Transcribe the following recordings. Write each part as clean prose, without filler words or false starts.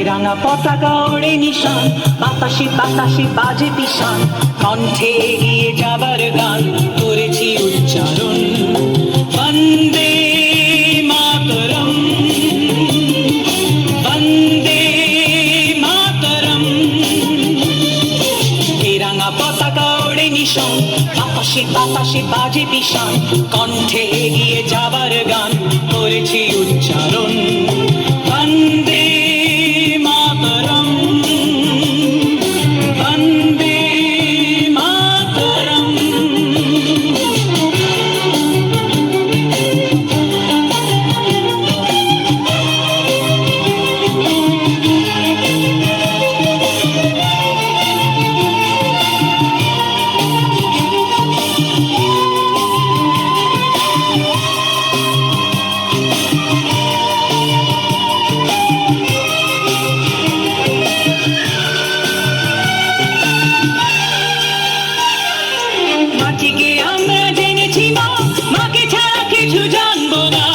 রাঙা পতাকা ওড়ে নিশান, বাতাসে বাতাসে বাজে পিশান, কণ্ঠে এগিয়ে যাবার গান করেছি উচ্চারণ। বন্দে মাতরম, বন্দে মাতরম। এই রাঙা পতাকা ওড়ে নিশান, বাতাসে বাতাসে বাজে পিশান, কণ্ঠে এগিয়ে যাবার গান করেছি উচ্চারণ। বন্দে মাকে ছাড়া কিছু জানবো না,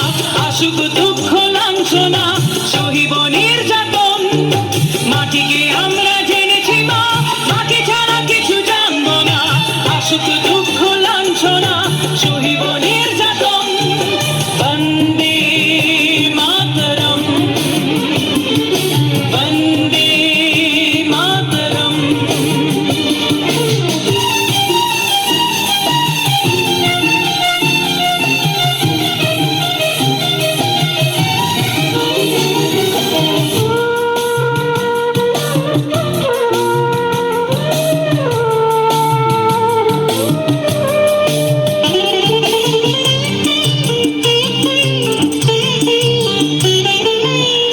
আসুক দুঃখ লাঞ্ছনা সহিব নির্যাতন। মাটিকে আমরা জেনেছি মা, মাকে ছাড়া কিছু জানবো না, আসুক দুঃখ লাঞ্ছনা সহিব নির্যাতন। বন্দে মাতরম, বন্দে মাতরম।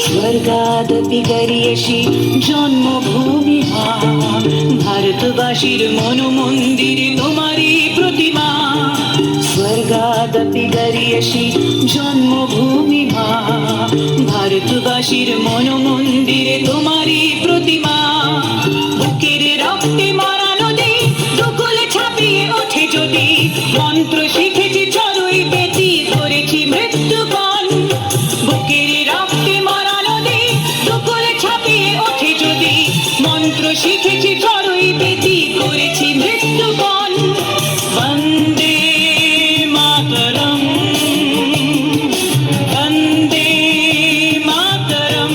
স্বর্গাদপি গরিয়সী জন্মভূমি মা, ভারতবাসীর মনোমন্দির তোমারই প্রতিমা। স্বর্গাদপি গরিয়সী জন্মভূমি মা, ভারতবাসীর মনোমন্দির তোমারই প্রতিমা। বুকের রক্তে মরা নদী দুকুলে ছাপিয়ে ওঠে যদি, মন্ত্র শিখেছি চড়ুই বেতি করেছি মৃত্যুবরণ। বুকের রক্তে মরা নদী দুকুলে ছাপিয়ে ওঠে যদি, মন্ত্র শিখেছি চড়ুই বেতি করেছি মৃত্যুবরণ। বন্দে মাতরম, বন্দে মাতরম।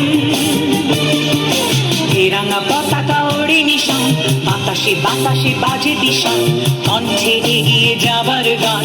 এই রাঙা পতাকা ওড়ে নিশান, বাতাসে বাতাসে বাজে দিশান, কণ্ঠে এগিয়ে যাবার গান